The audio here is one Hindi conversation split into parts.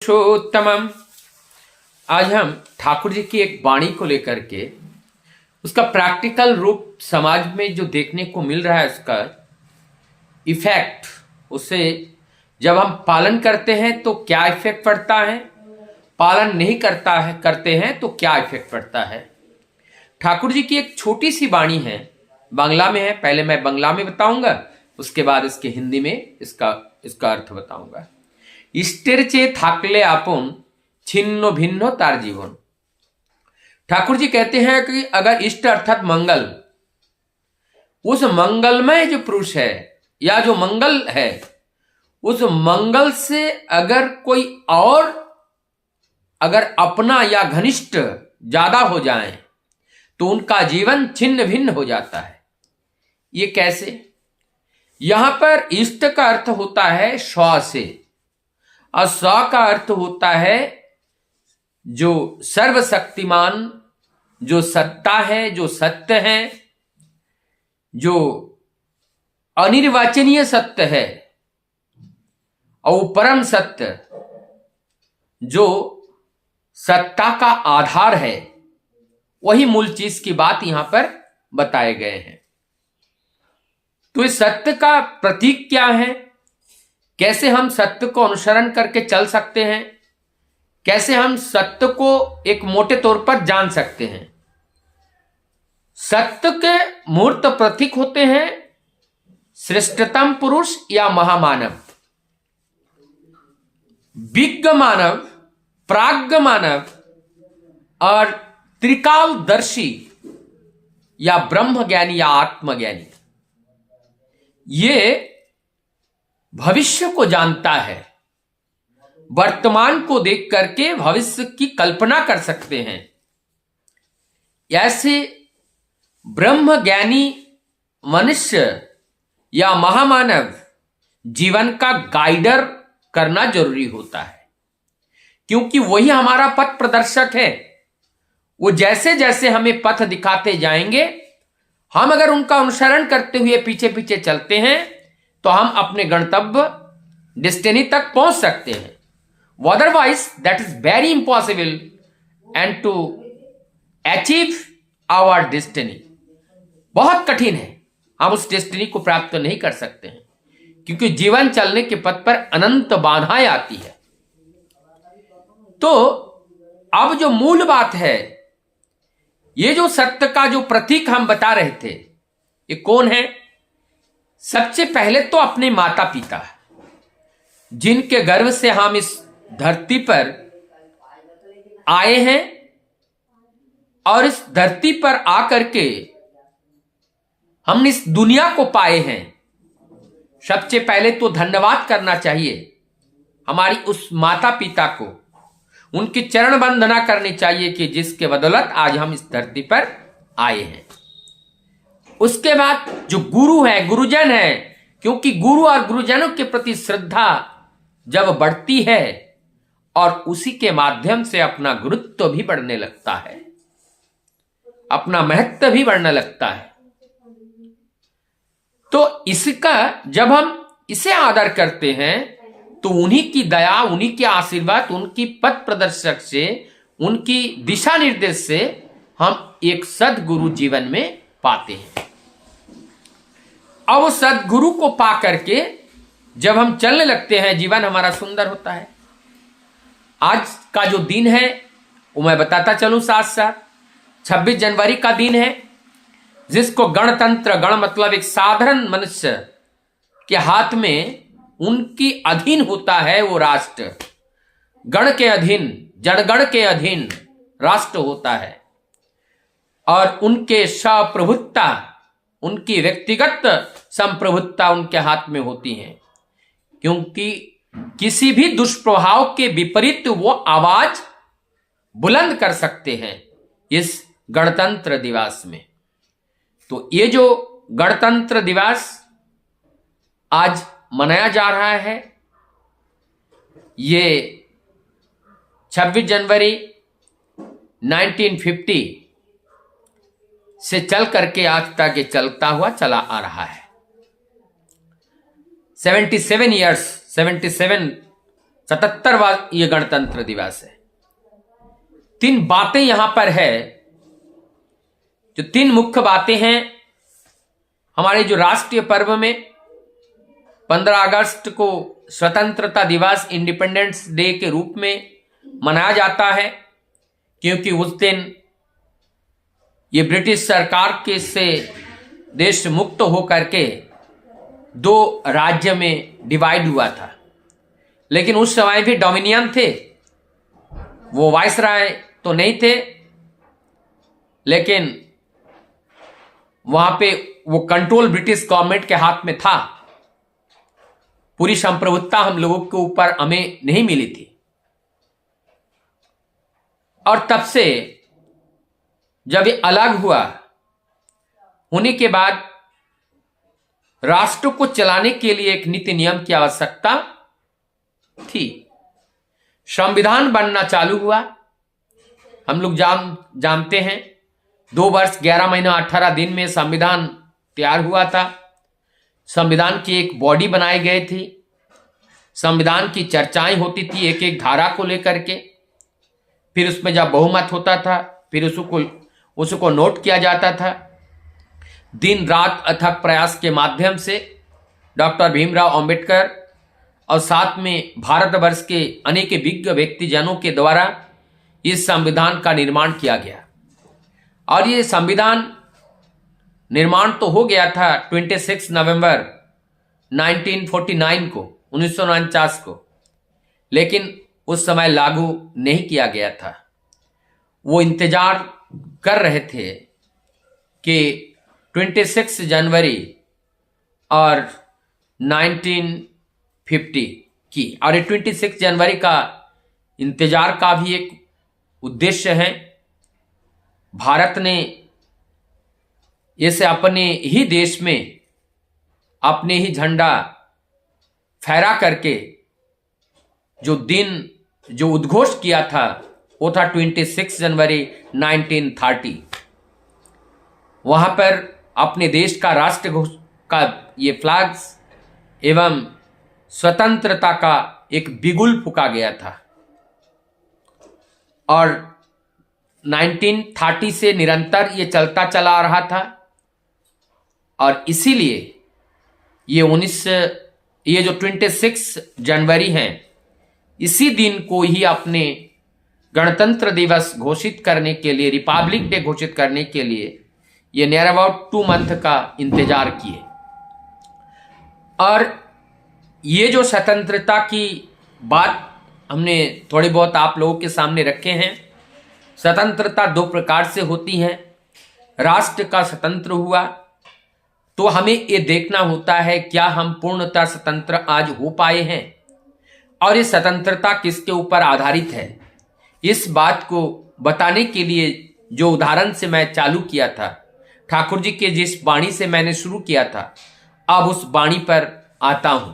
पुरुषोत्तमम। आज हम ठाकुर जी की एक वाणी को लेकर के उसका प्रैक्टिकल रूप समाज में जो देखने को मिल रहा है, उसका इफेक्ट, उसे जब हम पालन करते हैं तो क्या इफेक्ट पड़ता है, पालन नहीं करते हैं तो क्या इफेक्ट पड़ता है। ठाकुर जी की एक छोटी सी वाणी है, बांग्ला में है। पहले मैं बांग्ला में बताऊंगा, उसके बाद इसके हिंदी में इसका अर्थ बताऊंगा। इष्टेर चे थाकले आपन छिन्नो भिन्नो तार जीवन। ठाकुर जी कहते हैं कि अगर इष्ट अर्थात मंगल, उस मंगलमय जो पुरुष है या जो मंगल है, उस मंगल से अगर कोई और अगर अपना या घनिष्ठ ज्यादा हो जाए तो उनका जीवन छिन्न भिन्न हो जाता है। ये कैसे? यहां पर इष्ट का अर्थ होता है स्व से, और स्व का अर्थ होता है जो सर्वशक्तिमान, जो सत्ता है, जो सत्य है, जो अनिर्वचनीय सत्य है, और परम सत्य जो सत्ता का आधार है, वही मूल चीज की बात यहां पर बताए गए हैं। तो इस सत्य का प्रतीक क्या है? कैसे हम सत्य को अनुसरण करके चल सकते हैं? कैसे हम सत्य को एक मोटे तौर पर जान सकते हैं? सत्य के मूर्त प्रतीक होते हैं श्रेष्ठतम पुरुष या महामानव, विज्ञ मानव, प्राज्ञ मानव और त्रिकालदर्शी या ब्रह्म ज्ञानी या आत्मज्ञानी। ये भविष्य को जानता है, वर्तमान को देख करके भविष्य की कल्पना कर सकते हैं। ऐसे ब्रह्म ज्ञानी मनुष्य या महामानव जीवन का गाइडर करना जरूरी होता है, क्योंकि वही हमारा पथ प्रदर्शक है। वो जैसे जैसे हमें पथ दिखाते जाएंगे, हम अगर उनका अनुसरण करते हुए पीछे पीछे चलते हैं तो हम अपने गंतव्य डेस्टिनी तक पहुंच सकते हैं। Otherwise that is very impossible and to achieve our destiny, बहुत कठिन है। हम उस डेस्टिनी को प्राप्त नहीं कर सकते हैं, क्योंकि जीवन चलने के पथ पर अनंत बाधाएं आती है। तो अब जो मूल बात है, ये जो सत्य का जो प्रतीक हम बता रहे थे, ये कौन है? सबसे पहले तो अपने माता पिता, जिनके गर्भ से हम इस धरती पर आए हैं और इस धरती पर आकर के हमने इस दुनिया को पाए हैं। सबसे पहले तो धन्यवाद करना चाहिए हमारी उस माता पिता को, उनकी चरण वंदना करनी चाहिए कि जिसके बदौलत आज हम इस धरती पर आए हैं। उसके बाद जो गुरु है, गुरुजन है, क्योंकि गुरु और गुरुजनों के प्रति श्रद्धा जब बढ़ती है और उसी के माध्यम से अपना गुरुत्व भी बढ़ने लगता है, अपना महत्व भी बढ़ने लगता है। तो इसका जब हम इसे आदर करते हैं तो उन्हीं की दया, उन्हीं के आशीर्वाद, उनकी पथ प्रदर्शक से, उनकी दिशा निर्देश से हम एक सद्गुरु जीवन में पाते हैं। अब उस सद्गुरु को पा करके जब हम चलने लगते हैं, जीवन हमारा सुंदर होता है। आज का जो दिन है वो मैं बताता चलूं साथ साथ। 26 जनवरी का दिन है, जिसको गणतंत्र, गण मतलब एक साधारण मनुष्य के हाथ में उनकी अधीन होता है वो राष्ट्र, गण के अधीन, जनगण के अधीन राष्ट्र होता है, और उनके स्वप्रभुत्ता, उनकी व्यक्तिगत संप्रभुत्ता उनके हाथ में होती है, क्योंकि किसी भी दुष्प्रभाव के विपरीत वो आवाज बुलंद कर सकते हैं इस गणतंत्र दिवस में। तो ये जो गणतंत्र दिवस आज मनाया जा रहा है, ये 26 जनवरी 1950 से चल करके आज तक ये चलता हुआ चला आ रहा है। 77 77वां ये गणतंत्र दिवस है। 3 बातें यहां पर है, जो 3 मुख्य बातें हैं हमारे जो राष्ट्रीय पर्व में 15 अगस्त को स्वतंत्रता दिवस इंडिपेंडेंस डे के रूप में मनाया जाता है, क्योंकि उस दिन ये ब्रिटिश सरकार के से देश मुक्त होकर के 2 राज्य में डिवाइड हुआ था। लेकिन उस समय भी डोमिनियन थे, वो वायसराय तो नहीं थे, लेकिन वहां पे वो कंट्रोल ब्रिटिश गवर्नमेंट के हाथ में था। पूरी संप्रभुता हम लोगों के ऊपर हमें नहीं मिली थी। और तब से जब ये अलग हुआ, होने के बाद राष्ट्र को चलाने के लिए एक नीति नियम की आवश्यकता थी। संविधान बनना चालू हुआ। हम लोग जानते हैं 2 वर्ष 11 महीना 18 दिन में संविधान तैयार हुआ था। संविधान की एक बॉडी बनाई गई थी, संविधान की चर्चाएं होती थी एक एक धारा को लेकर के। फिर उसमें जब बहुमत होता था, फिर उसको नोट किया जाता था। दिन रात अथक प्रयास के माध्यम से डॉक्टर भीमराव अंबेडकर और साथ में भारतवर्ष के अनेक विज्ञ व्यक्तिजनों के द्वारा इस संविधान का निर्माण किया गया। और ये संविधान निर्माण तो हो गया था 26 नवंबर 1949 को, 1949 को, लेकिन उस समय लागू नहीं किया गया था। वो इंतजार कर रहे थे कि 26 जनवरी और 1950 की, और 26 जनवरी का इंतजार का भी एक उद्देश्य है। भारत ने इसे अपने ही देश में अपने ही झंडा फहरा करके जो उद्घोष किया था वो था 26 जनवरी 1930। वहां पर अपने देश का राष्ट्र घोष का ये फ्लैग्स एवं स्वतंत्रता का एक बिगुल फूंका गया था। और 1930 से निरंतर ये चलता चला आ रहा था। और इसीलिए ये जो 26 जनवरी है, इसी दिन को ही अपने गणतंत्र दिवस घोषित करने के लिए, रिपब्लिक डे घोषित करने के लिए ये नियर अबाउट 2 मंथ का इंतजार किए। और ये जो स्वतंत्रता की बात हमने थोड़ी बहुत आप लोगों के सामने रखे हैं। स्वतंत्रता 2 प्रकार से होती है। राष्ट्र का स्वतंत्र हुआ तो हमें ये देखना होता है क्या हम पूर्णतः स्वतंत्र आज हो पाए हैं, और ये स्वतंत्रता किसके ऊपर आधारित है। इस बात को बताने के लिए जो उदाहरण से मैं चालू किया था, ठाकुर जी के जिस वाणी से मैंने शुरू किया था, अब उस वाणी पर आता हूं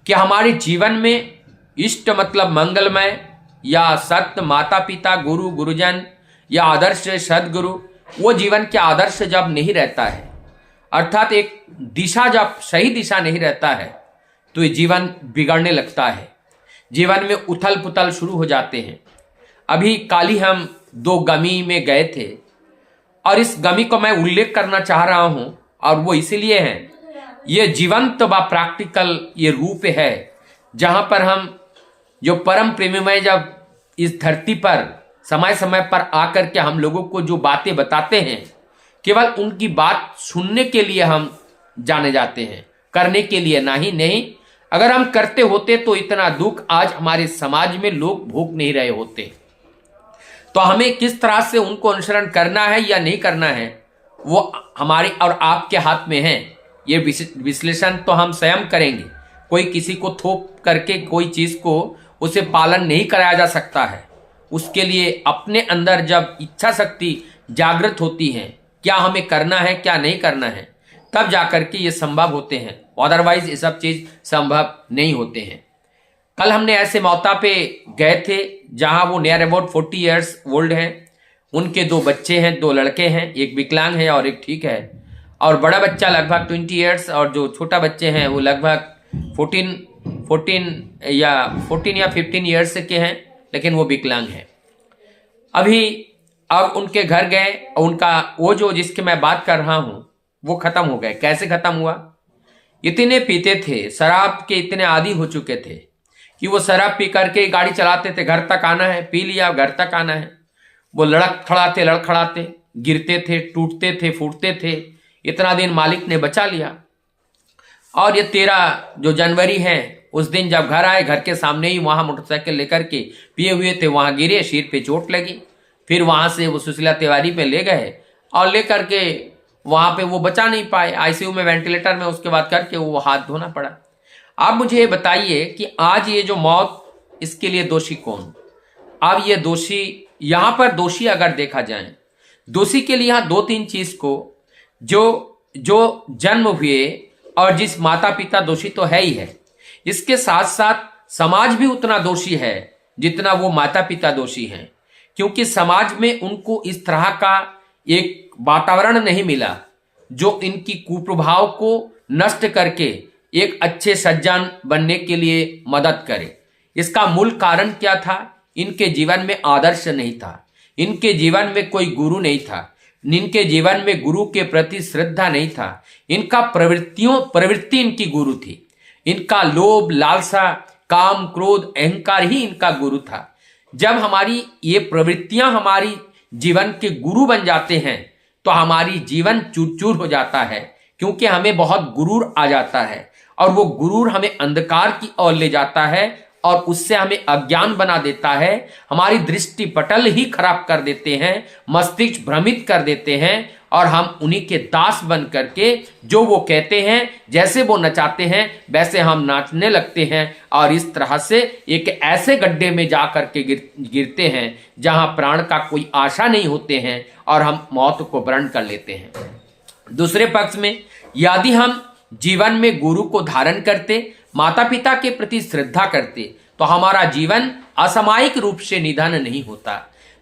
कि हमारे जीवन में इष्ट मतलब मंगलमय या सत्य, माता पिता, गुरु गुरुजन या आदर्श सदगुरु, वो जीवन के आदर्श जब नहीं रहता है, अर्थात एक दिशा जब सही दिशा नहीं रहता है, तो ये जीवन बिगड़ने लगता है। जीवन में उथल पुथल शुरू हो जाते हैं। अभी कल ही हम 2 गमी में गए थे, और इस गमी को मैं उल्लेख करना चाह रहा हूं, और वो इसीलिए है, ये जीवंत व प्रैक्टिकल ये रूप है जहां पर हम जो परम प्रेमीमय जब इस धरती पर समय समय पर आकर के हम लोगों को जो बातें बताते हैं, केवल उनकी बात सुनने के लिए हम जाने जाते हैं, करने के लिए नहीं। अगर हम करते होते तो इतना दुख आज हमारे समाज में लोग भोग नहीं रहे होते। तो हमें किस तरह से उनको अनुसरण करना है या नहीं करना है, वो हमारे और आपके हाथ में है। ये विश्लेषण तो हम स्वयं करेंगे। कोई किसी को थोप करके कोई चीज को उसे पालन नहीं कराया जा सकता है। उसके लिए अपने अंदर जब इच्छा शक्ति जागृत होती है, क्या हमें करना है क्या नहीं करना है, तब जाकर के ये संभव होते हैं। अदरवाइज ये सब चीज संभव नहीं होते हैं। कल हमने ऐसे मौका पे गए थे जहां वो नियर अबाउट 40 ईयर्स ओल्ड हैं। उनके 2 बच्चे हैं, 2 लड़के हैं, एक विकलांग है और एक ठीक है। और बड़ा बच्चा लगभग 20 ईयर्स और जो छोटा बच्चे हैं वो लगभग 14 14 या 15 ईयर्स के हैं, लेकिन वो विकलांग हैं। अब उनके घर गए, उनका वो जो जिसकी मैं बात कर रहा हूं वो खत्म हो गए। कैसे खत्म हुआ? इतने पीते थे, शराब के इतने आदी हो चुके थे कि वो शराब पी करके गाड़ी चलाते थे। घर तक आना है, पी लिया, घर तक आना है, वो लड़खड़ाते गिरते थे, टूटते थे, फूटते थे। इतना दिन मालिक ने बचा लिया। और ये 13 जो जनवरी है उस दिन जब घर आए, घर के सामने ही वहां मोटरसाइकिल लेकर के पिए हुए थे, वहां गिरे, सिर पे चोट लगी। फिर वहां से वो सुशीला तिवारी पे ले गए और लेकर के वहां पे वो बचा नहीं पाए, आईसीयू में, वेंटिलेटर में, उसके बाद करके वो हाथ धोना पड़ा। आप मुझे ये बताइए कि आज ये जो मौत, इसके लिए दोषी कौन? अब ये दोषी, यहां पर दोषी अगर देखा जाए, दोषी के लिए यहां 2-3 चीज को, जो जन्म हुए और जिस माता पिता, दोषी तो है ही है, इसके साथ साथ समाज भी उतना दोषी है जितना वो माता पिता दोषी हैं। क्योंकि समाज में उनको इस तरह का एक वातावरण नहीं मिला जो इनकी कुप्रभाव को नष्ट करके एक अच्छे सज्जन बनने के लिए मदद करे। इसका मूल कारण क्या था? इनके जीवन में आदर्श नहीं था, इनके जीवन में कोई गुरु नहीं था, इनके जीवन में गुरु के प्रति श्रद्धा नहीं था। इनका प्रवृत्ति इनकी गुरु थी। इनका लोभ, लालसा, काम, क्रोध, अहंकार ही इनका गुरु था। जब हमारी ये प्रवृत्तियां हमारी जीवन के गुरु बन जाते हैं तो हमारी जीवन चूर चूर हो जाता है, क्योंकि हमें बहुत गुरूर आ जाता है और वो गुरूर हमें अंधकार की ओर ले जाता है और उससे हमें अज्ञान बना देता है। हमारी दृष्टि पटल ही खराब कर देते हैं, मस्तिष्क भ्रमित कर देते हैं और हम उन्हीं के दास बन करके जो वो कहते हैं, जैसे वो नचाते हैं, वैसे हम नाचने लगते हैं और इस तरह से एक ऐसे गड्ढे में जा करके गिरते हैं जहां प्राण का कोई आशा नहीं होते हैं और हम मौत को वरण कर लेते हैं। दूसरे पक्ष में यदि हम जीवन में गुरु को धारण करते, माता पिता के प्रति श्रद्धा करते, तो हमारा जीवन असामयिक रूप से निधन नहीं होता।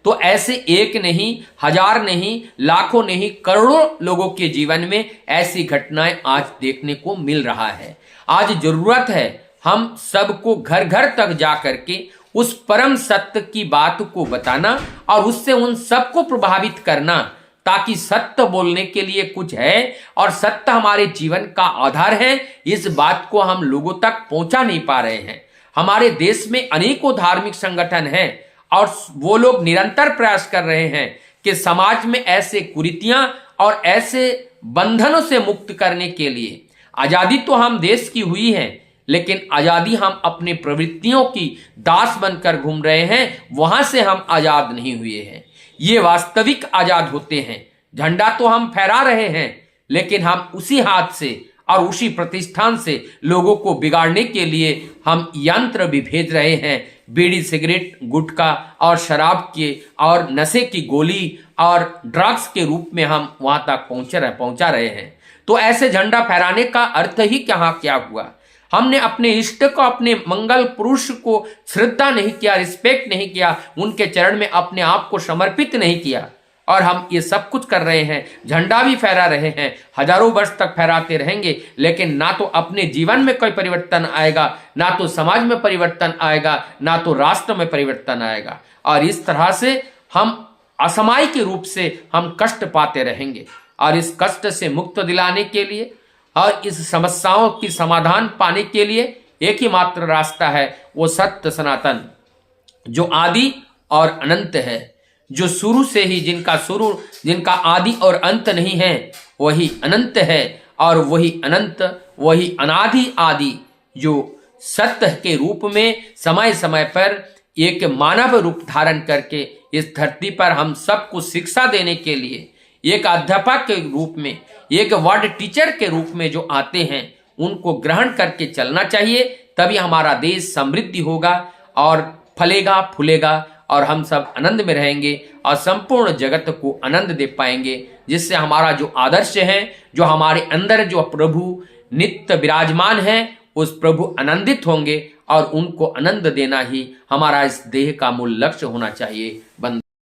तो ऐसे एक नहीं, हजार नहीं, लाखों नहीं, करोड़ों लोगों के जीवन में ऐसी घटनाएं आज देखने को मिल रहा है। आज जरूरत है हम सबको घर घर तक जा करके उस परम सत्य की बात को बताना और उससे उन सबको प्रभावित करना, ताकि सत्य बोलने के लिए कुछ है और सत्य हमारे जीवन का आधार है। इस बात को हम लोगों तक पहुंचा नहीं पा रहे हैं। हमारे देश में अनेकों धार्मिक संगठन हैं और वो लोग निरंतर प्रयास कर रहे हैं कि समाज में ऐसे कुरीतियां और ऐसे बंधनों से मुक्त करने के लिए। आजादी तो हम देश की हुई है, लेकिन आजादी हम अपने प्रवृत्तियों की दास बनकर घूम रहे हैं, वहां से हम आजाद नहीं हुए हैं। ये वास्तविक आजाद होते हैं। झंडा तो हम फहरा रहे हैं, लेकिन हम उसी हाथ से और उसी प्रतिष्ठान से लोगों को बिगाड़ने के लिए हम यंत्र भी भेज रहे हैं। बीड़ी, सिगरेट, गुटखा और शराब के और नशे की गोली और ड्रग्स के रूप में हम वहां तक पहुंचा रहे हैं। तो ऐसे झंडा फहराने का अर्थ ही क्या हुआ? हमने अपने इष्ट को, अपने मंगल पुरुष को श्रद्धा नहीं किया, रिस्पेक्ट नहीं किया, उनके चरण में अपने आप को समर्पित नहीं किया और हम ये सब कुछ कर रहे हैं। झंडा भी फहरा रहे हैं, हजारों वर्ष तक फहराते रहेंगे, लेकिन ना तो अपने जीवन में कोई परिवर्तन आएगा, ना तो समाज में परिवर्तन आएगा, ना तो राष्ट्र में परिवर्तन आएगा। और इस तरह से हम असामयिक रूप से हम कष्ट पाते रहेंगे। और इस कष्ट से मुक्त दिलाने के लिए और इस समस्याओं की समाधान पाने के लिए एक ही मात्र रास्ता है, वो सत्य सनातन, जो आदि और अनंत है, जो शुरू से ही जिनका आदि और अंत नहीं है, वही अनंत है। और वही अनंत, वही अनादि आदि, जो सत्य के रूप में समय समय पर एक मानव रूप धारण करके इस धरती पर हम सबको शिक्षा देने के लिए एक अध्यापक के रूप में, एक वर्ड टीचर के रूप में जो आते हैं, उनको ग्रहण करके चलना चाहिए। तभी हमारा देश समृद्धि होगा और फलेगा, फूलेगा और हम सब आनंद में रहेंगे और संपूर्ण जगत को आनंद दे पाएंगे, जिससे हमारा जो आदर्श है, जो हमारे अंदर जो प्रभु नित्य विराजमान है, उस प्रभु आनंदित होंगे और उनको आनंद देना ही हमारा इस देह का मूल लक्ष्य होना चाहिए।